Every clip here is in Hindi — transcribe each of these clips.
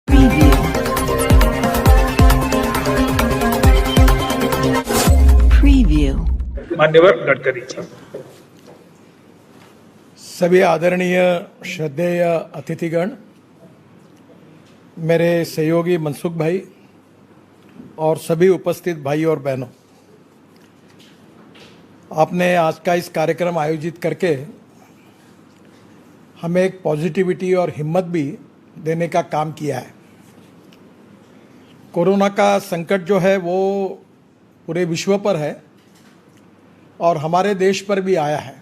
Preview. Preview. मान्यवर गडकरी जी। सभी आदरणीय श्रद्धेय अतिथिगण, मेरे सहयोगी मनसुख भाई और सभी उपस्थित भाई और बहनों, आपने आज का इस कार्यक्रम आयोजित करके हमें एक पॉजिटिविटी और हिम्मत भी देने का काम किया है। कोरोना का संकट जो है वो पूरे विश्व पर है और हमारे देश पर भी आया है।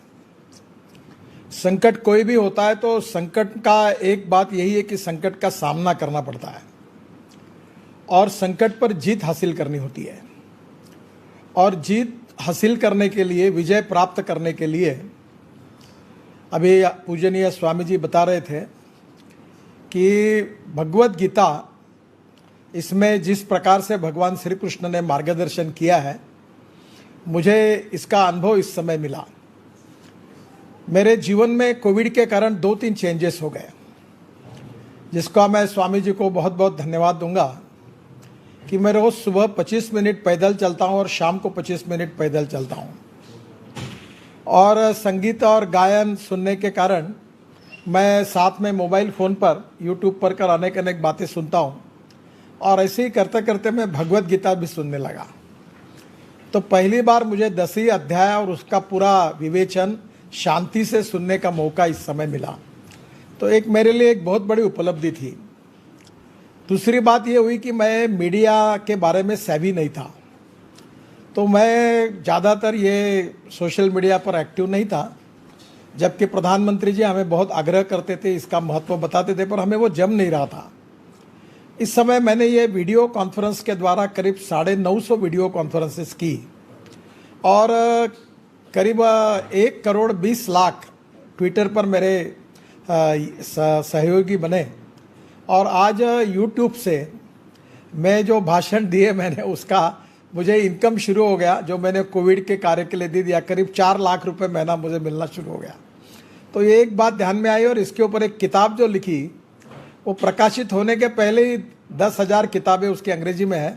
संकट कोई भी होता है तो संकट का एक बात यही है कि संकट का सामना करना पड़ता है और संकट पर जीत हासिल करनी होती है। और जीत हासिल करने के लिए, विजय प्राप्त करने के लिए, अभी पूजनीय स्वामी जी बता रहे थे कि भगवत गीता, इसमें जिस प्रकार से भगवान श्री कृष्ण ने मार्गदर्शन किया है, मुझे इसका अनुभव इस समय मिला। मेरे जीवन में कोविड के कारण 2-3 चेंजेस हो गए, जिसका मैं स्वामी जी को बहुत बहुत धन्यवाद दूंगा कि मैं रोज़ सुबह 25 मिनट पैदल चलता हूं और शाम को 25 मिनट पैदल चलता हूं। और संगीत और गायन सुनने के कारण मैं साथ में मोबाइल फ़ोन पर यूट्यूब पर कर अनेक अनेक बातें सुनता हूं और ऐसे ही करते करते मैं भगवत गीता भी सुनने लगा। तो पहली बार मुझे 10वीं अध्याय और उसका पूरा विवेचन शांति से सुनने का मौका इस समय मिला। तो एक मेरे लिए एक बहुत बड़ी उपलब्धि थी। दूसरी बात ये हुई कि मैं मीडिया के बारे में सेवी नहीं था, तो मैं ज़्यादातर ये सोशल मीडिया पर एक्टिव नहीं था, जबकि प्रधानमंत्री जी हमें बहुत आग्रह करते थे, इसका महत्व बताते थे, पर हमें वो जम नहीं रहा था। इस समय मैंने ये वीडियो कॉन्फ्रेंस के द्वारा करीब 950 वीडियो कॉन्फ्रेंसेस की और करीब 1,20,00,000 ट्विटर पर मेरे सहयोगी बने। और आज यूट्यूब से मैं जो भाषण दिए मैंने, उसका मुझे इनकम शुरू हो गया, जो मैंने कोविड के कार्य के लिए दे दिया। करीब 4 लाख रुपए महीना मुझे मिलना शुरू हो गया। तो ये एक बात ध्यान में आई। और इसके ऊपर एक किताब जो लिखी, वो प्रकाशित होने के पहले ही 10,000 किताबें उसकी अंग्रेजी में है,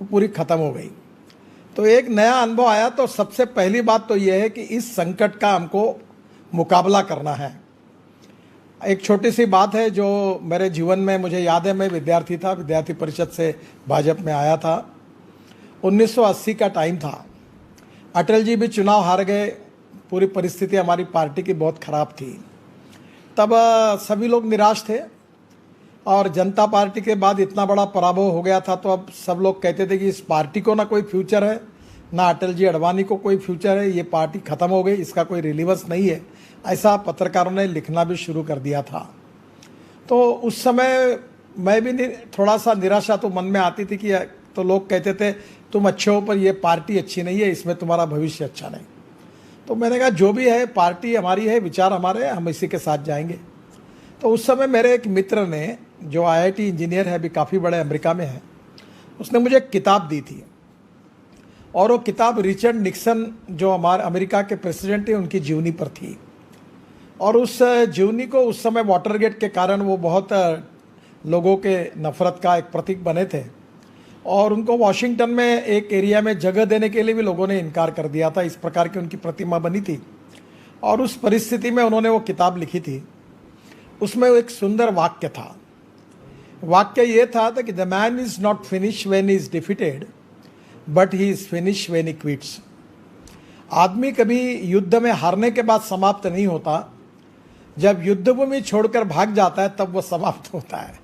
वो पूरी ख़त्म हो गई। तो एक नया अनुभव आया। तो सबसे पहली बात तो ये है कि इस संकट का हमको मुकाबला करना है। एक छोटी सी बात है जो मेरे जीवन में मुझे याद है। मैं विद्यार्थी था, विद्यार्थी परिषद से भाजपा में आया था। 1980 का टाइम था। अटल जी भी चुनाव हार गए। पूरी परिस्थिति हमारी पार्टी की बहुत ख़राब थी। तब सभी लोग निराश थे और जनता पार्टी के बाद इतना बड़ा पराभव हो गया था। तो अब सब लोग कहते थे कि इस पार्टी को ना कोई फ्यूचर है, ना अटल जी अडवाणी को कोई फ्यूचर है, ये पार्टी ख़त्म हो गई, इसका कोई रिलीवेंस नहीं है। ऐसा पत्रकारों ने लिखना भी शुरू कर दिया था। तो उस समय मैं भी थोड़ा सा निराशा तो मन में आती थी कि तो लोग कहते थे तुम अच्छे हो पर ये पार्टी अच्छी नहीं है, इसमें तुम्हारा भविष्य अच्छा नहीं। तो मैंने कहा जो भी है, पार्टी हमारी है, विचार हमारे हैं, हम इसी के साथ जाएंगे। तो उस समय मेरे एक मित्र ने, जो IIT इंजीनियर है, अभी काफ़ी बड़े अमेरिका में है, उसने मुझे एक किताब दी थी। और वो किताब रिचर्ड निक्सन, जो हमारे अमेरिका के प्रेसिडेंट हैं, उनकी जीवनी पर थी। और उस जीवनी को उस समय वाटरगेट के कारण वो बहुत लोगों के नफरत का एक प्रतीक बने थे और उनको वॉशिंगटन में एक एरिया में जगह देने के लिए भी लोगों ने इनकार कर दिया था। इस प्रकार की उनकी प्रतिमा बनी थी और उस परिस्थिति में उन्होंने वो किताब लिखी थी। उसमें एक सुंदर वाक्य था। वाक्य ये था कि the man is not finish when he is defeated, but he is finish when he quits. आदमी कभी युद्ध में हारने के बाद समाप्त नहीं होता, जब युद्धभूमि छोड़कर भाग जाता है तब वो समाप्त होता है।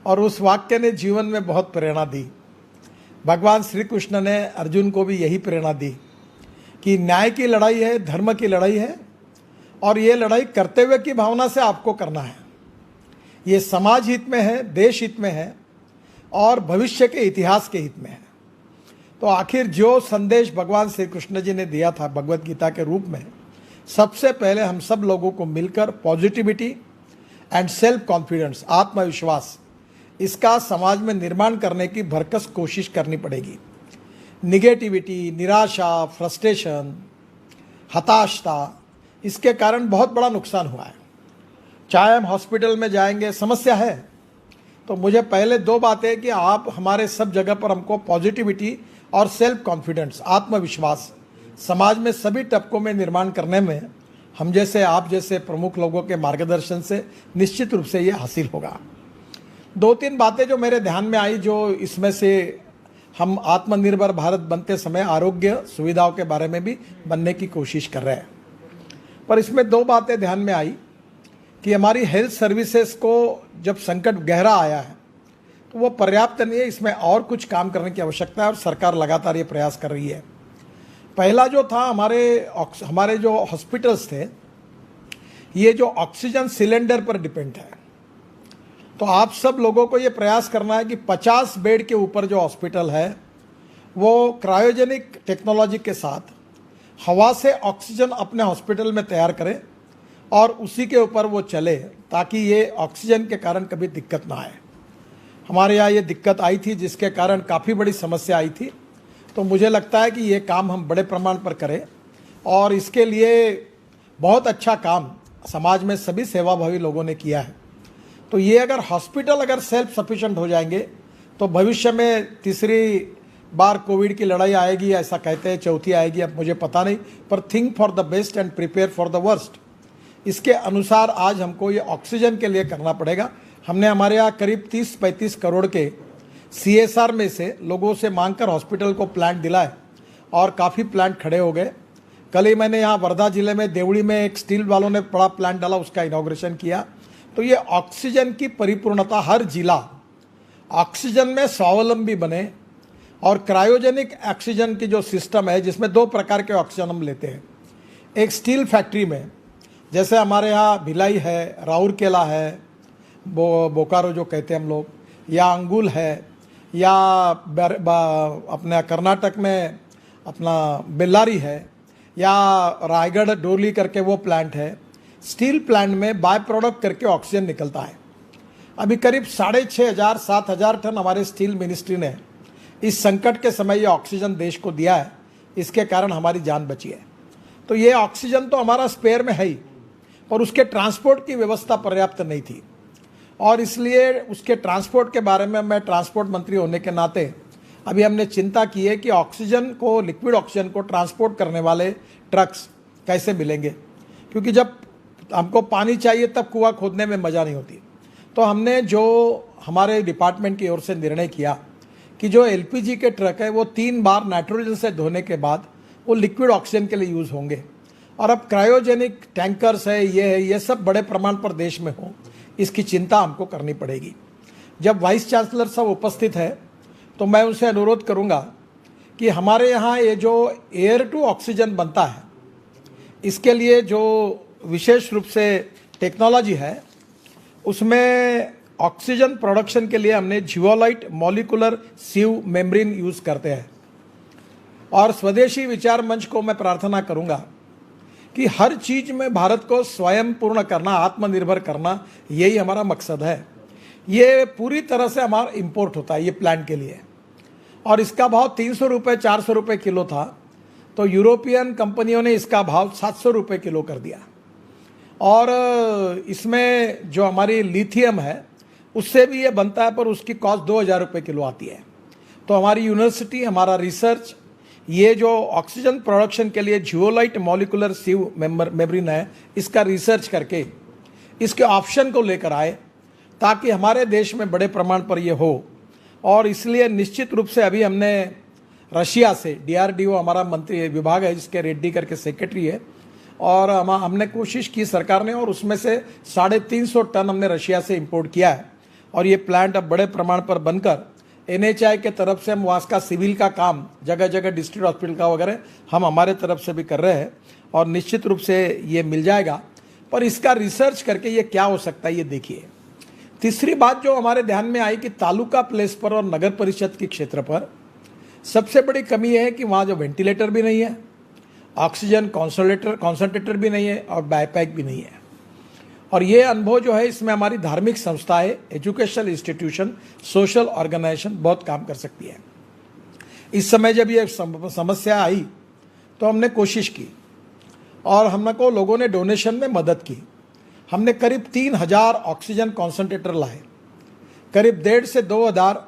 और उस वाक्य ने जीवन में बहुत प्रेरणा दी। भगवान श्री कृष्ण ने अर्जुन को भी यही प्रेरणा दी कि न्याय की लड़ाई है, धर्म की लड़ाई है और ये लड़ाई कर्तव्य की भावना से आपको करना है। ये समाज हित में है, देश हित में है और भविष्य के इतिहास के हित में है। तो आखिर जो संदेश भगवान श्री कृष्ण जी ने दिया था भगवत गीता के रूप में, सबसे पहले हम सब लोगों को मिलकर पॉजिटिविटी एंड सेल्फ कॉन्फिडेंस, आत्मविश्वास, इसका समाज में निर्माण करने की भरकस कोशिश करनी पड़ेगी। निगेटिविटी, निराशा, फ्रस्ट्रेशन, हताशता, इसके कारण बहुत बड़ा नुकसान हुआ है। चाहे हम हॉस्पिटल में जाएंगे, समस्या है, तो मुझे पहले दो बातें कि आप हमारे सब जगह पर हमको पॉजिटिविटी और सेल्फ कॉन्फिडेंस, आत्मविश्वास समाज में सभी तबकों में निर्माण करने में हम जैसे आप जैसे प्रमुख लोगों के मार्गदर्शन से निश्चित रूप से ये हासिल होगा। दो तीन बातें जो मेरे ध्यान में आई, जो इसमें से हम आत्मनिर्भर भारत बनते समय आरोग्य सुविधाओं के बारे में भी बनने की कोशिश कर रहे हैं, पर इसमें दो बातें ध्यान में आई कि हमारी हेल्थ सर्विसेज को जब संकट गहरा आया है तो वो पर्याप्त नहीं है, इसमें और कुछ काम करने की आवश्यकता है और सरकार लगातार ये प्रयास कर रही है। पहला जो था, हमारे जो हॉस्पिटल्स थे ये जो ऑक्सीजन सिलेंडर पर डिपेंड है, तो आप सब लोगों को ये प्रयास करना है कि 50 बेड के ऊपर जो हॉस्पिटल है वो क्रायोजेनिक टेक्नोलॉजी के साथ हवा से ऑक्सीजन अपने हॉस्पिटल में तैयार करें और उसी के ऊपर वो चले, ताकि ये ऑक्सीजन के कारण कभी दिक्कत ना आए। हमारे यहाँ ये दिक्कत आई थी जिसके कारण काफ़ी बड़ी समस्या आई थी, तो मुझे लगता है कि ये काम हम बड़े प्रमाण पर करें और इसके लिए बहुत अच्छा काम समाज में सभी सेवाभावी लोगों ने किया है। तो ये अगर हॉस्पिटल अगर सेल्फ सफिशिएंट हो जाएंगे तो भविष्य में तीसरी बार कोविड की लड़ाई आएगी ऐसा कहते हैं, चौथी आएगी, अब मुझे पता नहीं, पर think for the best and prepare for the worst. इसके अनुसार आज हमको ये ऑक्सीजन के लिए करना पड़ेगा। हमने हमारे यहाँ करीब 30-35 करोड़ के CSR में से लोगों से मांगकर हॉस्पिटल को प्लांट दिलाए और काफ़ी प्लांट खड़े हो गए। कल ही मैंने यहाँ वर्धा जिले में देवड़ी में एक स्टील वालों ने बड़ा प्लांट डाला, उसका इनॉग्रेशन किया। तो ये ऑक्सीजन की परिपूर्णता, हर जिला ऑक्सीजन में स्वावलंबी बने और क्रायोजेनिक ऑक्सीजन की जो सिस्टम है जिसमें 2 प्रकार के ऑक्सीजन हम लेते हैं। एक स्टील फैक्ट्री में, जैसे हमारे यहाँ भिलाई है, राउरकेला है, बोकारो जो कहते हैं हम लोग, या अंगुल है, या अपने कर्नाटक में अपना बेल्लारी है, या रायगढ़ डोली करके वो प्लांट है। स्टील प्लांट में बाय प्रोडक्ट करके ऑक्सीजन निकलता है। अभी करीब 6,500-7,000 टन हमारे स्टील मिनिस्ट्री ने इस संकट के समय ये ऑक्सीजन देश को दिया है, इसके कारण हमारी जान बची है। तो ये ऑक्सीजन तो हमारा स्पेयर में है ही, और उसके ट्रांसपोर्ट की व्यवस्था पर्याप्त नहीं थी, और इसलिए उसके ट्रांसपोर्ट के बारे में मैं ट्रांसपोर्ट मंत्री होने के नाते अभी हमने चिंता की है कि ऑक्सीजन को, लिक्विड ऑक्सीजन को ट्रांसपोर्ट करने वाले ट्रक्स कैसे मिलेंगे, क्योंकि जब हमको पानी चाहिए तब कुआं खोदने में मज़ा नहीं होती। तो हमने जो हमारे डिपार्टमेंट की ओर से निर्णय किया कि जो LPG के ट्रक है वो 3 बार नाइट्रोजन से धोने के बाद वो लिक्विड ऑक्सीजन के लिए यूज़ होंगे, और अब क्रायोजेनिक टैंकर्स है, ये सब बड़े प्रमाण पर देश में हो, इसकी चिंता हमको करनी पड़ेगी। जब वाइस चांसलर साहब उपस्थित है तो मैं उनसे अनुरोध करूंगा कि हमारे यहाँ ये जो एयर टू ऑक्सीजन बनता है, इसके लिए जो विशेष रूप से टेक्नोलॉजी है, उसमें ऑक्सीजन प्रोडक्शन के लिए हमने जियोलाइट मॉलिकुलर सीव मेम्ब्रेन यूज़ करते हैं। और स्वदेशी विचार मंच को मैं प्रार्थना करूंगा कि हर चीज़ में भारत को स्वयं पूर्ण करना, आत्मनिर्भर करना, यही हमारा मकसद है। ये पूरी तरह से हमारा इंपोर्ट होता है ये प्लांट के लिए, और इसका भाव 300 रुपये 400 रुपये किलो था, तो यूरोपियन कंपनियों ने इसका भाव 700 रुपये किलो कर दिया। और इसमें जो हमारी लिथियम है उससे भी ये बनता है, पर उसकी कॉस्ट 2000 रुपये किलो आती है। तो हमारी यूनिवर्सिटी, हमारा रिसर्च, ये जो ऑक्सीजन प्रोडक्शन के लिए जियोलाइट मॉलिकुलर सीव मेम्ब्रेन है, इसका रिसर्च करके इसके ऑप्शन को लेकर आए ताकि हमारे देश में बड़े प्रमाण पर ये हो। और इसलिए निश्चित रूप से अभी हमने रशिया से, DRDO हमारा मंत्री विभाग है जिसके रेड्डी करके सेक्रेटरी है, और हमने कोशिश की सरकार ने, और उसमें से 350 टन हमने रशिया से इंपोर्ट किया है। और ये प्लांट अब बड़े प्रमाण पर बनकर NHI के तरफ से हम वहाँ का सिविल का काम, जगह जगह डिस्ट्रिक्ट हॉस्पिटल का वगैरह हम हमारे तरफ से भी कर रहे हैं, और निश्चित रूप से ये मिल जाएगा। पर इसका रिसर्च करके ये क्या हो सकता है ये देखिए। तीसरी बात जो हमारे ध्यान में आई कि तालुका प्लेस पर और नगर परिषद के क्षेत्र पर सबसे बड़ी कमी है कि वहाँ जो वेंटिलेटर भी नहीं है, ऑक्सीजन कॉन्सनट्रेटर भी नहीं है, और बैकपैक भी नहीं है। और ये अनुभव जो है इसमें हमारी धार्मिक संस्थाएं, एजुकेशनल इंस्टीट्यूशन, सोशल ऑर्गेनाइजेशन बहुत काम कर सकती है। इस समय जब ये समस्या आई तो हमने कोशिश की और हमको लोगों ने डोनेशन में मदद की। हमने करीब 3000 ऑक्सीजन कॉन्सनट्रेटर लाए, करीब 1.5 से 2,000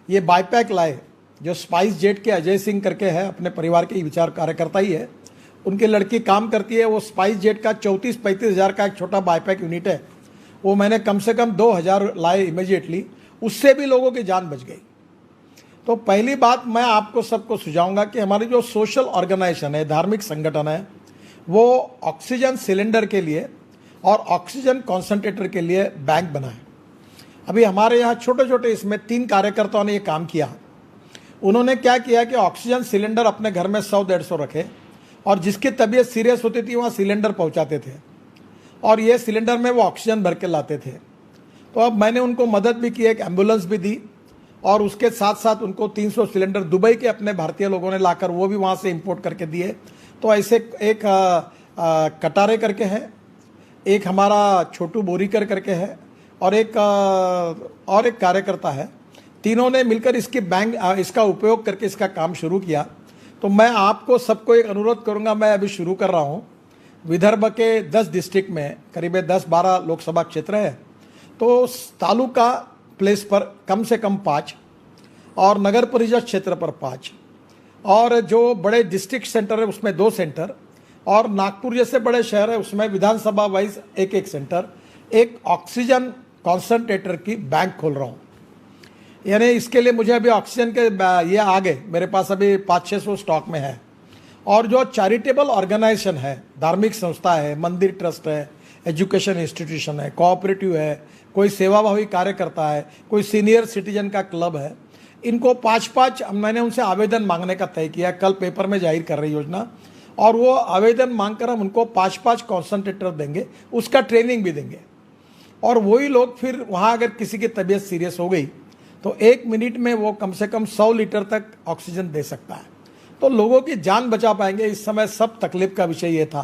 ये बाईपैक लाए, जो स्पाइस जेट के अजय सिंह करके है, अपने परिवार के विचार कार्यकर्ता ही है, उनकी लड़की काम करती है। वो स्पाइस जेट का 34-35 हज़ार का एक छोटा बाईपैक यूनिट है, वो मैंने कम से कम 2,000 लाए इमीडिएटली, उससे भी लोगों की जान बच गई। तो पहली बात मैं आपको सबको सुझाऊंगा कि हमारी जो सोशल ऑर्गेनाइजेशन है, धार्मिक संगठन है, वो ऑक्सीजन सिलेंडर के लिए और ऑक्सीजन कॉन्सेंट्रेटर के लिए बैंक बनाए। अभी हमारे यहाँ छोटे छोटे इसमें 3 कार्यकर्ताओं ने ये काम किया। उन्होंने क्या किया कि ऑक्सीजन सिलेंडर अपने घर में 100-150 रखे और जिसकी तबीयत सीरियस होती थी वहाँ सिलेंडर पहुँचाते थे और ये सिलेंडर में वो ऑक्सीजन भर के लाते थे। तो अब मैंने उनको मदद भी की, एक एम्बुलेंस भी दी और उसके साथ साथ उनको 300 सिलेंडर दुबई के अपने भारतीय लोगों ने लाकर वो भी वहाँ से इंपोर्ट करके दिए। तो ऐसे एक कटारे करके है, एक हमारा छोटू बोरीकर करके है और एक कार्यकर्ता है, तीनों ने मिलकर इसका उपयोग करके इसका काम शुरू किया। तो मैं आपको सबको एक अनुरोध करूंगा, मैं अभी शुरू कर रहा हूं। विदर्भ के 10 डिस्ट्रिक्ट में करीब 10-12 लोकसभा क्षेत्र है, तो तालुका प्लेस पर कम से कम 5 और नगर परिषद क्षेत्र पर 5 और जो बड़े डिस्ट्रिक्ट सेंटर है उसमें 2 सेंटर और नागपुर जैसे बड़े शहर है उसमें विधानसभा वाइज एक सेंटर, एक ऑक्सीजन कॉन्सेंट्रेटर की बैंक खोल रहा हूँ। यानी इसके लिए मुझे अभी ऑक्सीजन के ये आ गए, मेरे पास अभी 500-600 स्टॉक में है। और जो चैरिटेबल ऑर्गेनाइजेशन है, धार्मिक संस्था है, मंदिर ट्रस्ट है, एजुकेशन इंस्टीट्यूशन है, कोऑपरेटिव है, कोई सेवाभावी कार्य करता है, कोई सीनियर सिटीजन का क्लब है, इनको 5-5 मैंने उनसे आवेदन मांगने का तय किया। कल पेपर में जाहिर कर रही योजना, और वो आवेदन मांगकर हम उनको 5-5 कॉन्सेंट्रेटर देंगे, उसका ट्रेनिंग भी देंगे। और वही लोग फिर वहाँ अगर किसी की तबीयत सीरियस हो गई तो 1 मिनट में वो कम से कम 100 लीटर तक ऑक्सीजन दे सकता है, तो लोगों की जान बचा पाएंगे। इस समय सब तकलीफ का विषय ये था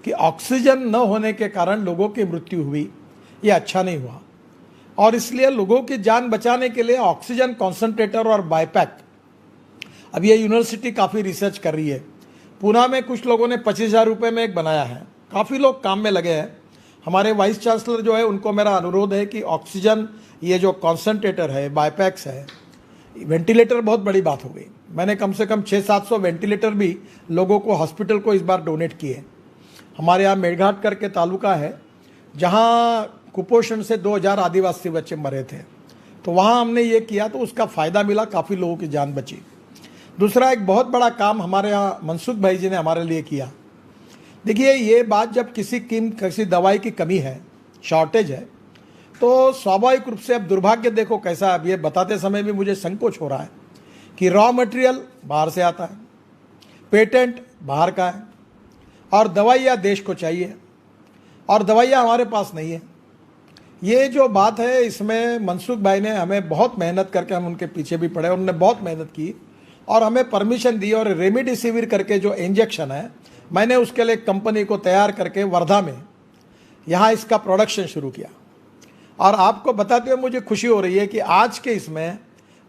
कि ऑक्सीजन न होने के कारण लोगों की मृत्यु हुई, ये अच्छा नहीं हुआ। और इसलिए लोगों की जान बचाने के लिए ऑक्सीजन कॉन्सेंट्रेटर और बाईपैक, अब ये यूनिवर्सिटी काफ़ी रिसर्च कर रही है। पूना में कुछ लोगों ने 25,000 रुपये में एक बनाया है, काफ़ी लोग काम में लगे हैं। हमारे वाइस चांसलर जो है उनको मेरा अनुरोध है कि ऑक्सीजन ये जो कॉन्सेंट्रेटर है, बाईपैक्स है, वेंटिलेटर बहुत बड़ी बात हो गई। मैंने कम से कम 600-700 वेंटिलेटर भी लोगों को, हॉस्पिटल को इस बार डोनेट किए। हमारे यहाँ मेड़घाट करके तालुका है जहाँ कुपोषण से 2000 आदिवासी बच्चे मरे थे, तो वहाँ हमने ये किया तो उसका फ़ायदा मिला, काफ़ी लोगों की जान बची। दूसरा एक बहुत बड़ा काम हमारे यहाँ मनसुख भाई जी ने हमारे लिए किया। देखिए, ये बात जब किसी दवाई की कमी है, शॉर्टेज है, तो स्वाभाविक रूप से, अब दुर्भाग्य देखो कैसा, अब ये बताते समय भी मुझे संकोच हो रहा है कि रॉ मटेरियल बाहर से आता है, पेटेंट बाहर का है और दवाइयाँ देश को चाहिए और दवाइयाँ हमारे पास नहीं है। ये जो बात है, इसमें मनसुख भाई ने हमें बहुत मेहनत करके, हम उनके पीछे भी पड़े, उन्होंने बहुत मेहनत की और हमें परमिशन दी। और रेमडेसिविर करके जो इंजेक्शन है, मैंने उसके लिए एक कंपनी को तैयार करके वर्धा में यहाँ इसका प्रोडक्शन शुरू किया। और आपको बताते हुए मुझे खुशी हो रही है कि आज के इसमें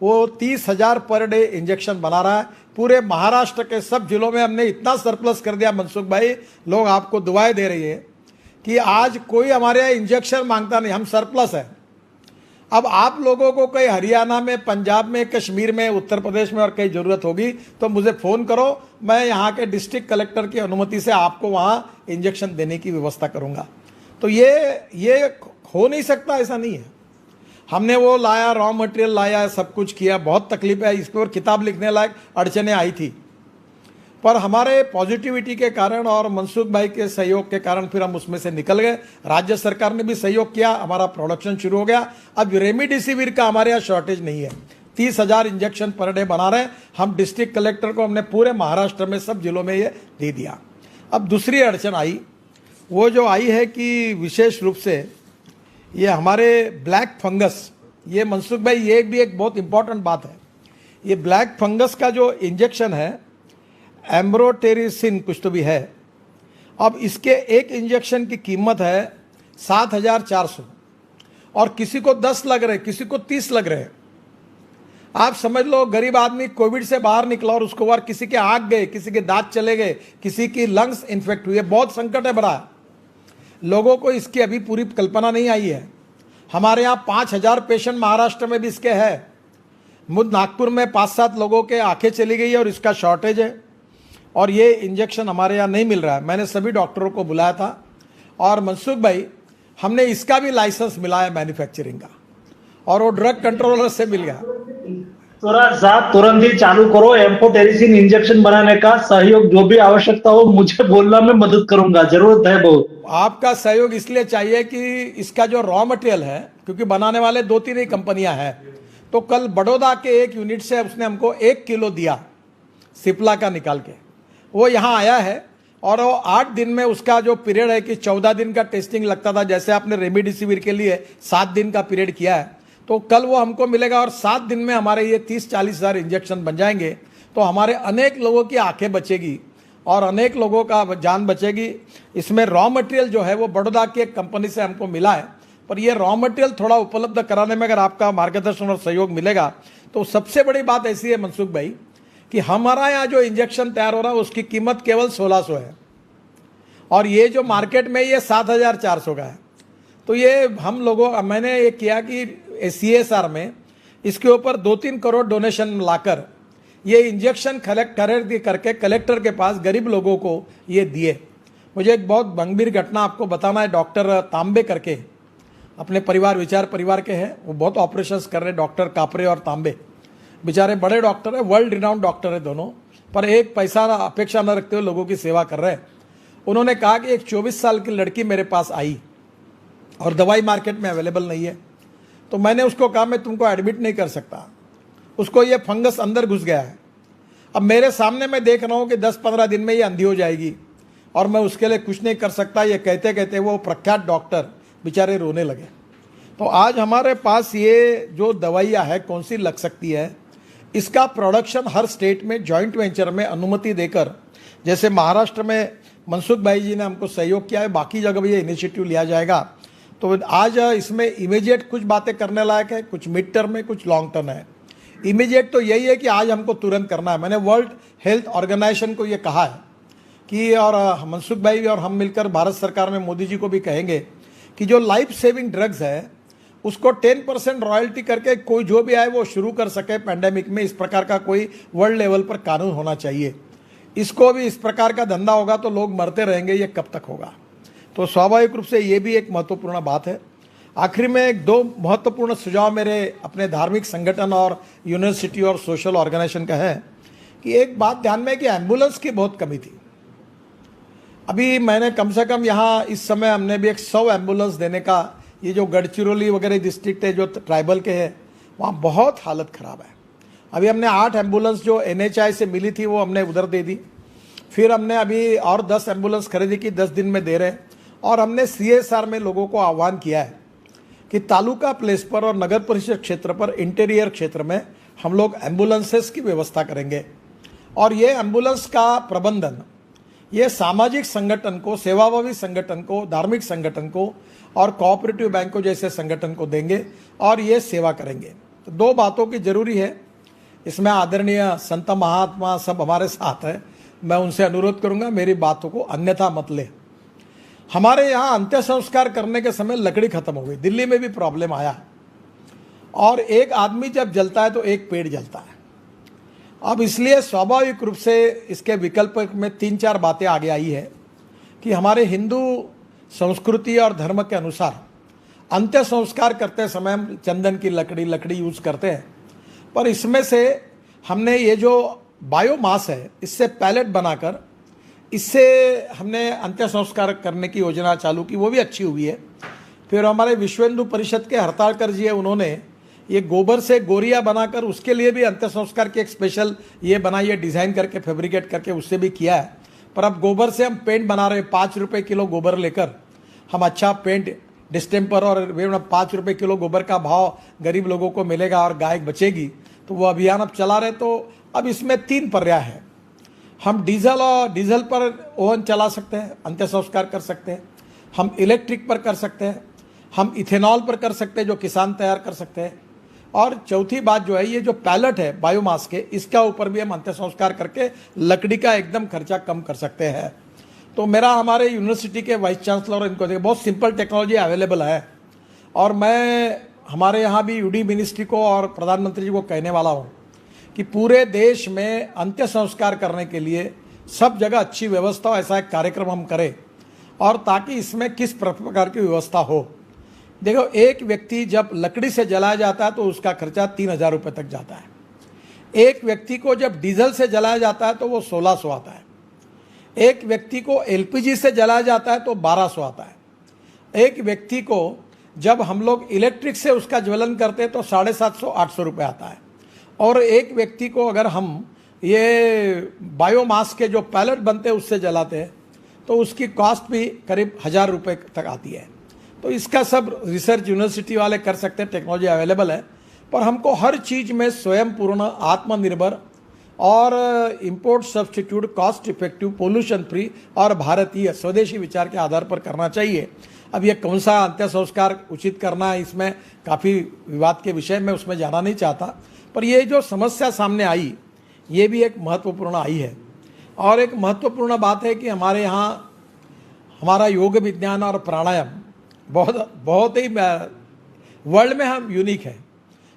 वो 30,000 पर डे इंजेक्शन बना रहा है। पूरे महाराष्ट्र के सब जिलों में हमने इतना सरप्लस कर दिया मनसुख भाई, लोग आपको दुआएं दे रही है कि आज कोई हमारे यहाँ इंजेक्शन मांगता नहीं, हम सरप्लस है। अब आप लोगों को कहीं हरियाणा में, पंजाब में, कश्मीर में, उत्तर प्रदेश में और कहीं ज़रूरत होगी तो मुझे फ़ोन करो, मैं यहाँ के डिस्ट्रिक्ट कलेक्टर की अनुमति से आपको वहाँ इंजेक्शन देने की व्यवस्था करूँगा। तो ये हो नहीं सकता, ऐसा नहीं है। हमने वो लाया, रॉ मटेरियल लाया, सब कुछ किया, बहुत तकलीफ है, इस पर किताब लिखने लायक अड़चने आई थी, पर हमारे पॉजिटिविटी के कारण और मनसुख भाई के सहयोग के कारण फिर हम उसमें से निकल गए। राज्य सरकार ने भी सहयोग किया, हमारा प्रोडक्शन शुरू हो गया। अब रेमडेसिविर का हमारे यहाँ शॉर्टेज नहीं है, 30,000 इंजेक्शन पर डे बना रहे हैं हम। डिस्ट्रिक्ट कलेक्टर को हमने पूरे महाराष्ट्र में सब जिलों में ये दे दिया। अब दूसरी अड़चन आई, वो जो आई है कि विशेष रूप से ये हमारे ब्लैक फंगस, ये मनसुख भाई ये भी एक बहुत इंपॉर्टेंट बात है। ये ब्लैक फंगस का जो इंजेक्शन है, एम्ब्रोटेरिसिन कुछ तो भी है, अब इसके एक इंजेक्शन की कीमत है 7,400 और किसी को 10 लग रहे, किसी को 30 लग रहे। आप समझ लो, गरीब आदमी कोविड से बाहर निकला और उसको बार किसी के आँख गए, किसी के दांत चले गए, किसी की लंग्स इन्फेक्ट हुई है, बहुत संकट है बड़ा। लोगों को इसकी अभी पूरी कल्पना नहीं आई है। हमारे यहाँ 5,000 पेशेंट महाराष्ट्र में भी इसके है। मुझ नागपुर में 5-7 लोगों के आंखें चली गई है और इसका शॉर्टेज है, और ये इंजेक्शन हमारे यहाँ नहीं मिल रहा है। मैंने सभी डॉक्टरों को बुलाया था, और मनसुख भाई हमने इसका भी लाइसेंस मिला है मैन्युफैक्चरिंग का, और वो ड्रग कंट्रोलर से मिल गया। साहब तुरंत ही चालू करो एम्फोटेरिसिन इंजेक्शन बनाने का। सहयोग जो भी आवश्यकता हो मुझे बोलना, मैं मदद करूंगा, जरूरत है बहुत। आपका सहयोग इसलिए चाहिए कि इसका जो रॉ मटेरियल है, क्योंकि बनाने वाले 2-3 ही कंपनियां हैं, तो कल बड़ौदा के एक यूनिट से उसने हमको 1 किलो दिया सिप्ला का निकाल के, वो यहाँ आया है, और वो 8 दिन में उसका जो पीरियड है कि 14 दिन का टेस्टिंग लगता था, जैसे आपने रेमडेसिविर के लिए 7 दिन का पीरियड किया है, तो कल वो हमको मिलेगा, और 7 दिन में हमारे ये 30-40 हज़ार इंजेक्शन बन जाएंगे। तो हमारे अनेक लोगों की आंखें बचेगी और अनेक लोगों का जान बचेगी। इसमें रॉ मटेरियल जो है वो बड़ौदा की एक कंपनी से हमको मिला है, पर ये रॉ मटेरियल थोड़ा उपलब्ध कराने में अगर आपका मार्गदर्शन और सहयोग मिलेगा तो सबसे बड़ी बात ऐसी है मनसुख भाई कि हमारा यहाँ जो इंजेक्शन तैयार हो रहा है उसकी कीमत केवल 1600 है, और ये जो मार्केट में ये 7,400 का है। तो ये हम लोगों, मैंने ये किया कि CSR में इसके ऊपर 2-3 करोड़ डोनेशन लाकर ये इंजेक्शन खरीद करके कलेक्टर के पास गरीब लोगों को ये दिए। मुझे एक बहुत गंभीर घटना आपको बताना है। डॉक्टर तांबे करके अपने विचार परिवार के हैं, वो बहुत ऑपरेशंस कर रहे हैं, डॉक्टर कापरे और तांबे, बेचारे बड़े डॉक्टर है, वर्ल्ड रिनाउंड डॉक्टर है दोनों, पर एक पैसा अपेक्षा न रखते हुए लोगों की सेवा कर रहे हैं। उन्होंने कहा कि एक 24 साल की लड़की मेरे पास आई और दवाई मार्केट में अवेलेबल नहीं है, तो मैंने उसको कहा मैं तुमको एडमिट नहीं कर सकता, उसको ये फंगस अंदर घुस गया है। अब मेरे सामने मैं देख रहा हूँ कि 10-15 दिन में ये अंधी हो जाएगी और मैं उसके लिए कुछ नहीं कर सकता। ये कहते कहते वो प्रख्यात डॉक्टर बेचारे रोने लगे। तो आज हमारे पास ये जो दवाइयाँ है कौन सी लग सकती है, इसका प्रोडक्शन हर स्टेट में जॉइंट वेंचर में अनुमति देकर, जैसे महाराष्ट्र में मनसुख भाई जी ने हमको सहयोग किया है, बाकी जगह भी ये इनिशिएटिव लिया जाएगा। तो आज इसमें इमीडिएट कुछ बातें करने लायक है, कुछ मिड टर्म में, कुछ लॉन्ग टर्म है। इमीडिएट तो यही है कि आज हमको तुरंत करना है। मैंने वर्ल्ड हेल्थ ऑर्गेनाइजेशन को ये कहा है कि, और मनसुख भाई और हम मिलकर भारत सरकार में मोदी जी को भी कहेंगे कि जो लाइफ सेविंग ड्रग्स है उसको 10% रॉयल्टी करके कोई जो भी आए वो शुरू कर सके पैंडेमिक में। इस प्रकार का कोई वर्ल्ड लेवल पर कानून होना चाहिए। इसको भी इस प्रकार का धंधा होगा तो लोग मरते रहेंगे, ये कब तक होगा। तो स्वाभाविक रूप से ये भी एक महत्वपूर्ण बात है। आखिर में एक 2 महत्वपूर्ण सुझाव मेरे अपने धार्मिक संगठन और यूनिवर्सिटी और सोशल ऑर्गेनाइजेशन का है कि एक बात ध्यान में कि एम्बुलेंस की बहुत कमी थी। अभी मैंने कम से कम यहाँ इस समय हमने भी एक 100 एम्बुलेंस देने का, ये जो गढ़चिरौली वगैरह डिस्ट्रिक्ट है जो ट्राइबल के हैं वहाँ बहुत हालत ख़राब है। अभी हमने 8 एम्बुलेंस जो NHI से मिली थी वो हमने उधर दे दी। फिर हमने अभी और 10 एम्बुलेंस खरीदी की, 10 दिन में दे रहे हैं। और हमने CSR में लोगों को आह्वान किया है कि तालुका प्लेस पर और नगर परिषद क्षेत्र पर, इंटीरियर क्षेत्र में हम लोग एम्बुलेंसेस की व्यवस्था करेंगे। और ये एम्बुलेंस का प्रबंधन ये सामाजिक संगठन को, सेवाभावी संगठन को, धार्मिक संगठन को और कोऑपरेटिव बैंक को जैसे संगठन को देंगे और ये सेवा करेंगे। तो 2 बातों की जरूरी है इसमें। आदरणीय संत महात्मा सब हमारे साथ हैं, मैं उनसे अनुरोध करूंगा मेरी बातों को अन्यथा मत ले। हमारे यहाँ अंत्य संस्कार करने के समय लकड़ी खत्म हो गई, दिल्ली में भी प्रॉब्लम आया, और एक आदमी जब जलता है तो एक पेड़ जलता है। अब इसलिए स्वाभाविक रूप से इसके विकल्प में 3-4 बातें आगे आई है कि हमारे हिंदू संस्कृति और धर्म के अनुसार अंत्य संस्कार करते समय हम चंदन की लकड़ी यूज करते हैं, पर इसमें से हमने ये जो बायोमास है इससे पैलेट बनाकर इससे हमने अंत्य संस्कार करने की योजना चालू की, वो भी अच्छी हुई है। फिर हमारे विश्व हिंदू परिषद के हड़तालकर जी है, उन्होंने ये गोबर से गोरिया बनाकर उसके लिए भी अंत्य संस्कार की एक स्पेशल ये बनाई है, डिज़ाइन करके फैब्रिकेट करके, उससे भी किया है। पर अब गोबर से हम पेंट बना रहे हैं, 5 रुपये किलो गोबर लेकर हम अच्छा पेंट डिस्टेम्पर, और 5 रुपये किलो गोबर का भाव गरीब लोगों को मिलेगा और गाय बचेगी। तो वो अभियान अब चला रहे। तो अब इसमें 3 पर्याय है। हम डीजल पर ओवन चला सकते हैं, अंत्य संस्कार कर सकते हैं। हम इलेक्ट्रिक पर कर सकते हैं, हम इथेनॉल पर कर सकते हैं जो किसान तैयार कर सकते हैं। और चौथी बात जो है ये जो पैलेट है बायोमास के, इसका ऊपर भी हम अंत्य संस्कार करके लकड़ी का एकदम खर्चा कम कर सकते हैं। तो मेरा हमारे यूनिवर्सिटी के वाइस चांसलर इनको देखिए, बहुत सिंपल टेक्नोलॉजी अवेलेबल है और मैं हमारे यहाँ भी यूडी मिनिस्ट्री को और प्रधानमंत्री जी को कहने वाला हूँ कि पूरे देश में अंत्य संस्कार करने के लिए सब जगह अच्छी व्यवस्था हो, ऐसा एक कार्यक्रम हम करें, और ताकि इसमें किस प्रकार की व्यवस्था हो। देखो, एक व्यक्ति जब लकड़ी से जलाया जाता है तो उसका खर्चा 3,000 रुपये तक जाता है। एक व्यक्ति को जब डीजल से जलाया जाता है तो वो 1,600 आता है। एक व्यक्ति को एलपीजी से जलाया जाता है तो 1,200 आता है। एक व्यक्ति को जब हम लोग इलेक्ट्रिक से उसका ज्वलन करते हैं तो 750-800 रुपये आता है। और एक व्यक्ति को अगर हम ये बायोमास के जो पैलेट बनते हैं उससे जलाते हैं तो उसकी कॉस्ट भी करीब 1,000 रुपये तक आती है। तो इसका सब रिसर्च यूनिवर्सिटी वाले कर सकते हैं, टेक्नोलॉजी अवेलेबल है। पर हमको हर चीज़ में स्वयं पूर्ण, आत्मनिर्भर और import substitute, cost effective, pollution free और भारतीय स्वदेशी विचार के आधार पर करना चाहिए। अब ये कौन सा अंत्य संस्कार उचित करना है, इसमें काफ़ी विवाद के विषय में उसमें जाना नहीं चाहता, पर ये जो समस्या सामने आई ये भी एक महत्वपूर्ण आई है। और एक महत्वपूर्ण बात है कि हमारे यहाँ हमारा योग विज्ञान और प्राणायाम बहुत ही वर्ल्ड में हम यूनिक है।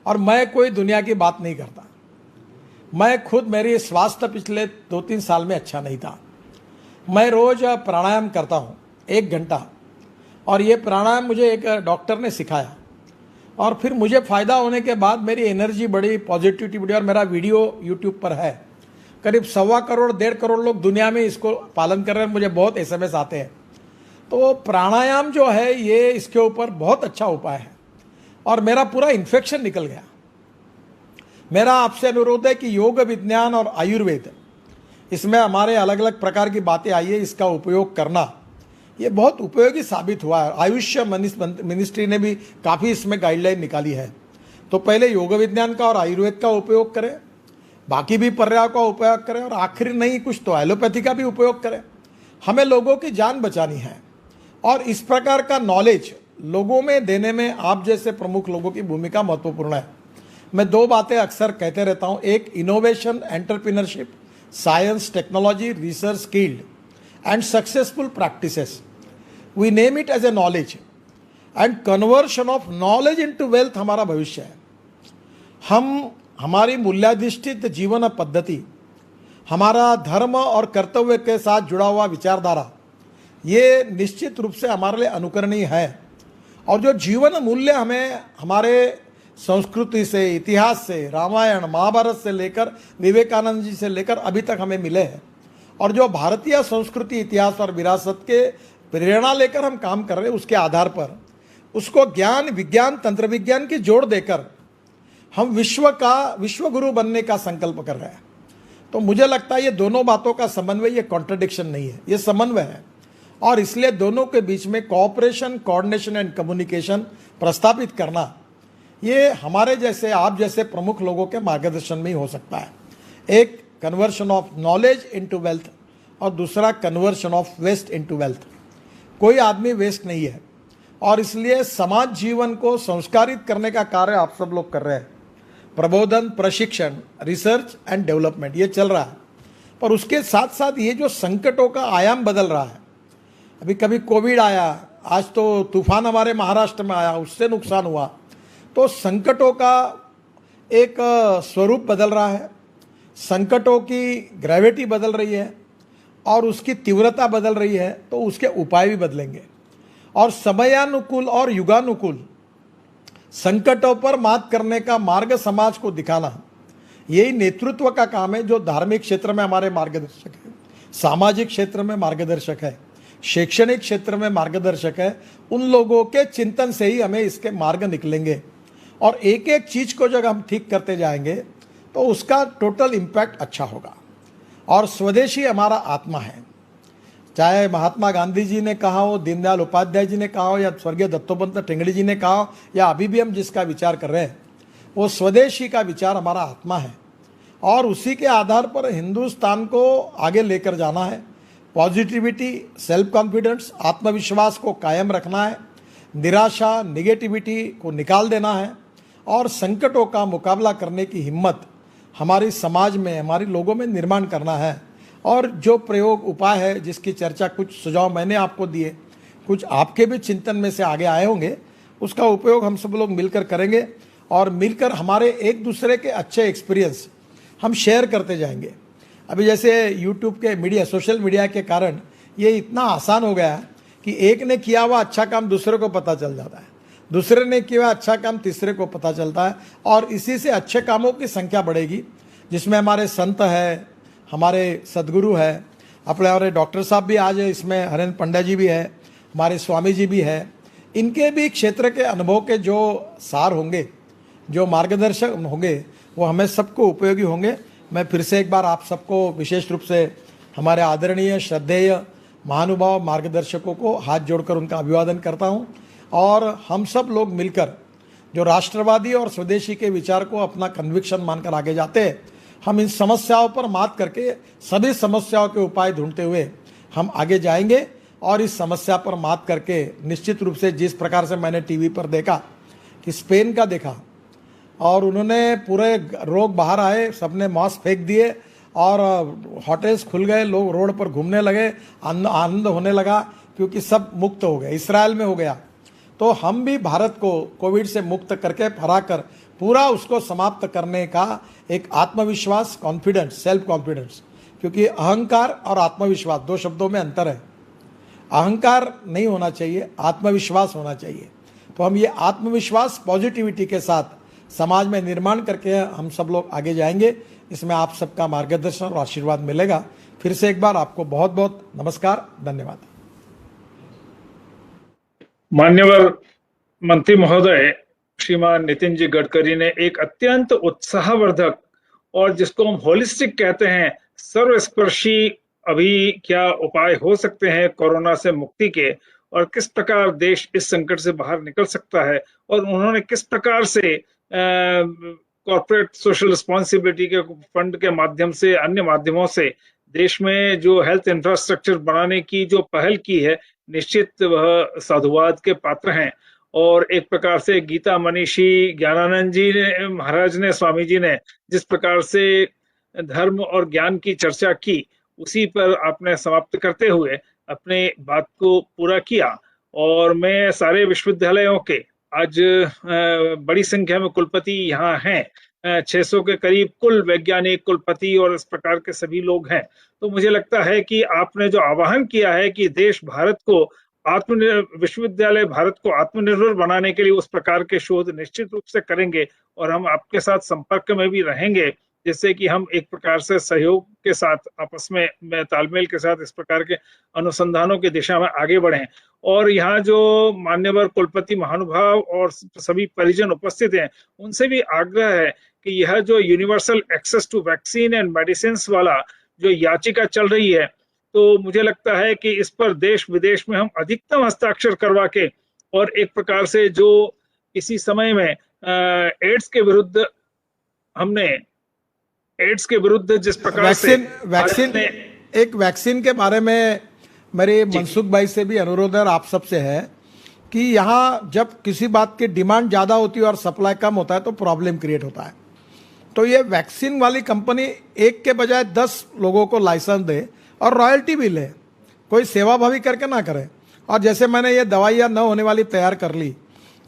और मैं कोई दुनिया की बात नहीं करता, मैं खुद, मेरी स्वास्थ्य पिछले 2-3 साल में अच्छा नहीं था। मैं रोज़ प्राणायाम करता हूँ 1 घंटा, और ये प्राणायाम मुझे एक डॉक्टर ने सिखाया, और फिर मुझे फ़ायदा होने के बाद मेरी एनर्जी बढ़ी, पॉजिटिविटी बढ़ी, और मेरा वीडियो यूट्यूब पर है। करीब 1.25 करोड़ 1.5 करोड़ लोग दुनिया में इसको पालन कर रहे हैं। मुझे बहुत SMS आते हैं। तो प्राणायाम जो है ये इसके ऊपर बहुत अच्छा उपाय है, और मेरा पूरा इन्फेक्शन निकल गया। मेरा आपसे अनुरोध है कि योग विज्ञान और आयुर्वेद, इसमें हमारे अलग अलग प्रकार की बातें आई है, इसका उपयोग करना ये बहुत उपयोगी साबित हुआ है। आयुष मिनिस्ट्री ने भी काफ़ी इसमें गाइडलाइन निकाली है। तो पहले योग विज्ञान का और आयुर्वेद का उपयोग करें, बाकी भी पर्यायों का उपयोग करें, और आखिर नहीं कुछ तो एलोपैथी का भी उपयोग करें। हमें लोगों की जान बचानी है, और इस प्रकार का नॉलेज लोगों में देने में आप जैसे प्रमुख लोगों की भूमिका महत्वपूर्ण है। मैं 2 बातें अक्सर कहते रहता हूँ, एक innovation, entrepreneurship, science, technology, research, skilled and successful practices, we name it as a knowledge, and conversion of knowledge into wealth हमारा भविष्य है। हमारी मूल्याधिष्ठित जीवन पद्धति, हमारा धर्म और कर्तव्य के साथ जुड़ा हुआ विचारधारा, ये निश्चित रूप से हमारे लिए अनुकरणीय है। और जो जीवन मूल्य हमें हमारे संस्कृति से, इतिहास से, रामायण महाभारत से लेकर विवेकानंद जी से लेकर अभी तक हमें मिले हैं, और जो भारतीय संस्कृति, इतिहास और विरासत के प्रेरणा लेकर हम काम कर रहे हैं, उसके आधार पर उसको ज्ञान, विज्ञान, तंत्र विज्ञान की जोड़ देकर हम विश्व गुरु बनने का संकल्प कर रहे हैं। तो मुझे लगता है ये दोनों बातों का समन्वय, ये कॉन्ट्रडिक्शन नहीं है, ये समन्वय है। और इसलिए दोनों के बीच में कोऑपरेशन, कोऑर्डिनेशन एंड कम्युनिकेशन प्रस्तापित करना, ये हमारे जैसे, आप जैसे प्रमुख लोगों के मार्गदर्शन में ही हो सकता है। एक conversion of knowledge into wealth, और दूसरा conversion of waste into wealth. कोई आदमी वेस्ट नहीं है, और इसलिए समाज जीवन को संस्कारित करने का कार्य आप सब लोग कर रहे हैं। प्रबोधन, प्रशिक्षण, रिसर्च एंड डेवलपमेंट ये चल रहा है, पर उसके साथ साथ ये जो संकटों का आयाम बदल रहा है, अभी कभी कोविड आया, आज तो तूफान हमारे महाराष्ट्र में आया, उससे नुकसान हुआ। तो संकटों का एक स्वरूप बदल रहा है, संकटों की ग्रेविटी बदल रही है, और उसकी तीव्रता बदल रही है, तो उसके उपाय भी बदलेंगे। और समयानुकूल और युगानुकूल संकटों पर मात करने का मार्ग समाज को दिखाना, यही नेतृत्व का काम है, जो धार्मिक क्षेत्र में हमारे मार्गदर्शक है, सामाजिक क्षेत्र में मार्गदर्शक है, शैक्षणिक क्षेत्र में मार्गदर्शक है। उन लोगों के चिंतन से ही हमें इसके मार्ग निकलेंगे, और एक एक चीज़ को जब हम ठीक करते जाएंगे तो उसका टोटल इम्पैक्ट अच्छा होगा। और स्वदेशी हमारा आत्मा है, चाहे महात्मा गांधी जी ने कहा हो, दीनदयाल उपाध्याय जी ने कहा हो, या स्वर्गीय दत्तोपंत ठेंगड़ी जी ने कहा हो, या अभी भी हम जिसका विचार कर रहे हैं, वो स्वदेशी का विचार हमारा आत्मा है। और उसी के आधार पर हिंदुस्तान को आगे लेकर जाना है। पॉजिटिविटी, सेल्फ कॉन्फिडेंस, आत्मविश्वास को कायम रखना है, निराशा, निगेटिविटी को निकाल देना है, और संकटों का मुकाबला करने की हिम्मत हमारी समाज में, हमारे लोगों में निर्माण करना है। और जो प्रयोग उपाय है, जिसकी चर्चा, कुछ सुझाव मैंने आपको दिए, कुछ आपके भी चिंतन में से आगे आए होंगे, उसका उपयोग हम सब लोग मिलकर करेंगे और मिलकर हमारे एक दूसरे के अच्छे एक्सपीरियंस हम शेयर करते जाएंगे। अभी जैसे यूट्यूब के मीडिया, सोशल मीडिया के कारण ये इतना आसान हो गया है कि एक ने किया हुआ अच्छा काम दूसरे को पता चल जाता है, दूसरे ने किया हुआ अच्छा काम तीसरे को पता चलता है, और इसी से अच्छे कामों की संख्या बढ़ेगी, जिसमें हमारे संत है, हमारे सदगुरु है, अपने हमारे डॉक्टर साहब भी आज इसमें, हरेंद्र पंड्या जी भी है, हमारे स्वामी जी भी है। इनके भी क्षेत्र के अनुभव के जो सार होंगे, जो मार्गदर्शक होंगे, वो हमें सबको उपयोगी होंगे। मैं फिर से एक बार आप सबको विशेष रूप से हमारे आदरणीय श्रद्धेय महानुभाव मार्गदर्शकों को हाथ जोड़कर उनका अभिवादन करता हूं, और हम सब लोग मिलकर जो राष्ट्रवादी और स्वदेशी के विचार को अपना कन्विक्शन मानकर आगे जाते हैं, हम इन समस्याओं पर मात करके सभी समस्याओं के उपाय ढूंढते हुए हम आगे जाएंगे। और इस समस्या पर मात करके निश्चित रूप से जिस प्रकार से मैंने टीवी पर देखा कि स्पेन का देखा, और उन्होंने पूरे रोग बाहर आए, सबने मास्क फेंक दिए और होटल्स खुल गए, लोग रोड पर घूमने लगे, आनंद होने लगा क्योंकि सब मुक्त हो गए। इसराइल में हो गया, तो हम भी भारत को कोविड से मुक्त करके हराकर पूरा उसको समाप्त करने का एक आत्मविश्वास, कॉन्फिडेंस, सेल्फ कॉन्फिडेंस, क्योंकि अहंकार और आत्मविश्वास दो शब्दों में अंतर है। अहंकार नहीं होना चाहिए, आत्मविश्वास होना चाहिए। तो हम ये आत्मविश्वास, पॉजिटिविटी के साथ समाज में निर्माण करके हम सब लोग आगे जाएंगे। इसमें आप सबका मार्गदर्शन और आशीर्वाद मिलेगा। फिर से एक बार आपको बहुत बहुत नमस्कार, धन्यवाद। मान्यवर मंत्री महोदय श्रीमान नितिन जी गडकरी ने एक अत्यंत उत्साहवर्धक और जिसको हम होलिस्टिक कहते हैं, सर्वस्पर्शी अभी क्या उपाय हो सकते हैं कोरोना से मुक्ति के, और किस प्रकार देश इस संकट से बाहर निकल सकता है, और उन्होंने किस प्रकार से कॉर्पोरेट सोशल रिस्पॉन्सिबिलिटी के फंड के माध्यम से, अन्य माध्यमों से देश में जो हेल्थ इंफ्रास्ट्रक्चर बनाने की जो पहल की है, निश्चित वह साधुवाद के पात्र हैं। और एक प्रकार से गीता मनीषी ज्ञानानंद जी ने, महाराज ने, स्वामी जी ने जिस प्रकार से धर्म और ज्ञान की चर्चा की, उसी पर आपने समाप्त करते हुए अपने बात को पूरा किया। और मैं सारे विश्वविद्यालयों के आज बड़ी संख्या में कुलपति यहाँ हैं, 600 के करीब कुल वैज्ञानिक कुलपति और इस प्रकार के सभी लोग हैं। तो मुझे लगता है कि आपने जो आह्वान किया है कि देश भारत को विश्वविद्यालय भारत को आत्मनिर्भर बनाने के लिए उस प्रकार के शोध निश्चित रूप से करेंगे, और हम आपके साथ संपर्क में भी रहेंगे, जिससे कि हम एक प्रकार से सहयोग के साथ आपस में तालमेल के साथ इस प्रकार के अनुसंधानों की दिशा में आगे बढ़ें। और यहाँ जो मान्यवर कुलपति महानुभाव और सभी परिजन उपस्थित हैं, उनसे भी आग्रह है कि यह जो universal access to vaccine and medicine वाला जो याचिका चल रही है, तो मुझे लगता है कि इस पर देश विदेश में हम अधिकतम हस्ताक्षर करवा के, और एक प्रकार से जो इसी समय में एड्स के विरुद्ध हमने एड्स के विरुद्ध जिस प्रकार से वैक्सीन एक वैक्सीन के बारे में मेरे मनसुख भाई से भी अनुरोध है, आप सबसे है कि यहाँ जब किसी बात की डिमांड ज़्यादा होती है और सप्लाई कम होता है तो प्रॉब्लम क्रिएट होता है। तो ये वैक्सीन वाली कंपनी एक के बजाय 10 लोगों को लाइसेंस दे और रॉयल्टी भी ले, कोई सेवाभावी करके ना करे। और जैसे मैंने ये दवाइयाँ न होने वाली तैयार कर ली,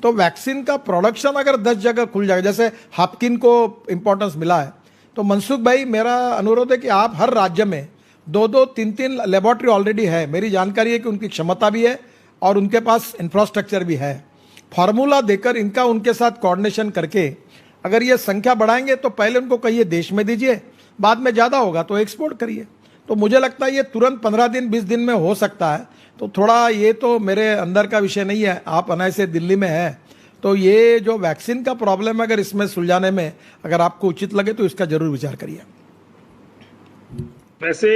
तो वैक्सीन का प्रोडक्शन अगर 10 जगह खुल जाएगा, जैसे हापकिन को इम्पोर्टेंस मिला है, तो मनसुख भाई मेरा अनुरोध है कि आप हर राज्य में 2-2, 3-3 लेबोरेटरी ऑलरेडी है। मेरी जानकारी है कि उनकी क्षमता भी है और उनके पास इंफ्रास्ट्रक्चर भी है। फार्मूला देकर इनका उनके साथ कोऑर्डिनेशन करके अगर ये संख्या बढ़ाएंगे तो पहले उनको कहिए देश में दीजिए, बाद में ज़्यादा होगा तो एक्सपोर्ट करिए। तो मुझे लगता है ये तुरंत 15 दिन 20 दिन में हो सकता है। तो थोड़ा ये तो मेरे अंदर का विषय नहीं है, आप अनायसे दिल्ली में है, तो ये जो वैक्सीन का प्रॉब्लम है अगर इसमें सुलझाने में अगर आपको उचित लगे तो इसका जरूर विचार करिए। वैसे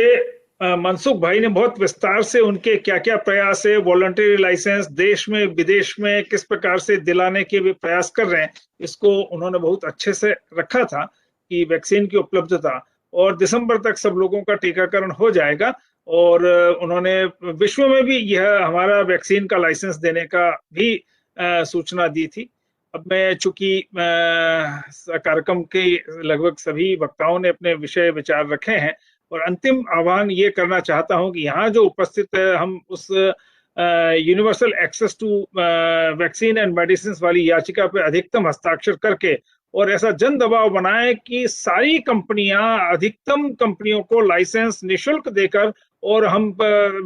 मनसुख भाई ने बहुत विस्तार से उनके क्या क्या प्रयास है, वॉलंटरी लाइसेंस देश में विदेश में किस प्रकार से दिलाने के भी प्रयास कर रहे हैं, इसको उन्होंने बहुत अच्छे से रखा था कि वैक्सीन की उपलब्धता, और दिसंबर तक सब लोगों का टीकाकरण हो जाएगा। और उन्होंने विश्व में भी यह हमारा वैक्सीन का लाइसेंस देने का भी सूचना दी थी। अब मैं चूंकि कार्यक्रम के लगभग सभी वक्ताओं ने अपने विषय विचार रखे हैं, और अंतिम आह्वान ये करना चाहता हूं कि यहाँ जो उपस्थित है, हम उस universal access to vaccine and medicine वाली याचिका पे अधिकतम हस्ताक्षर करके और ऐसा जन दबाव बनाए कि सारी कंपनियां, अधिकतम कंपनियों को लाइसेंस निशुल्क देकर और हम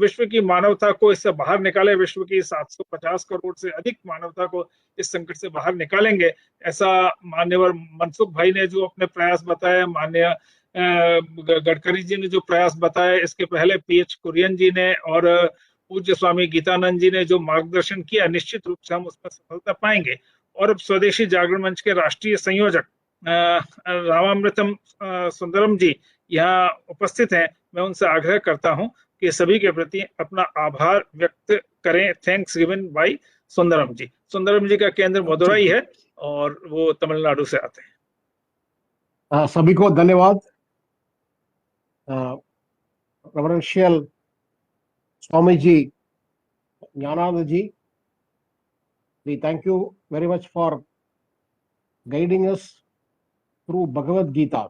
विश्व की मानवता को इससे बाहर निकाले, विश्व की 750 करोड़ से अधिक मानवता को इस संकट से बाहर निकालेंगे। ऐसा माननीय मनसुख भाई ने जो अपने प्रयास बताए, माननीय गडकरी जी ने जो प्रयास बताए, इसके पहले पीएच कुरियन जी ने और पूज्य स्वामी गीतानंद जी ने जो मार्गदर्शन किया, निश्चित रूप से हम उसमें सफलता पाएंगे। और अब स्वदेशी जागरण मंच के राष्ट्रीय संयोजक रामामृतम सुंदरम जी यहाँ उपस्थित हैं। मैं उनसे आग्रह करता हूं कि सभी के प्रति अपना आभार व्यक्त करें। थैंक्स गिवन बाय सुंदरम जी। सुंदरम जी का केंद्र मदुरई है और वो तमिलनाडु से आते हैं। सभी को धन्यवाद। Reverential Swami ji, Gyananand ji, we thank you very much for guiding us through Bhagavad Gita.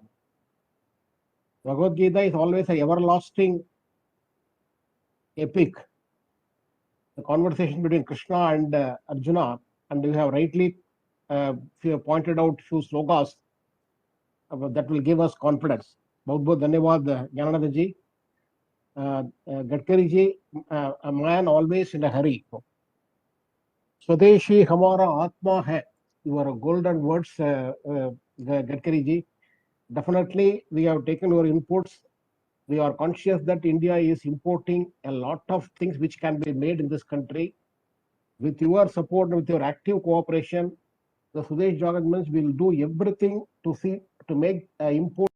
Bhagavad Gita is always an everlasting epic, the conversation between Krishna and Arjuna, and you have rightly pointed out few slokas that will give us confidence. बहुत बहुत धन्यवाद ज्ञानानंद जी। Gadkari ji, a man always in a hurry. स्वदेशी हमारा आत्मा है, your golden words, Gadkari ji. Definitely we have taken your inputs. We are conscious that India is importing a lot of things which can be made in this country. With your support, with your active cooperation, the Swadeshi Jagannath will do everything to make import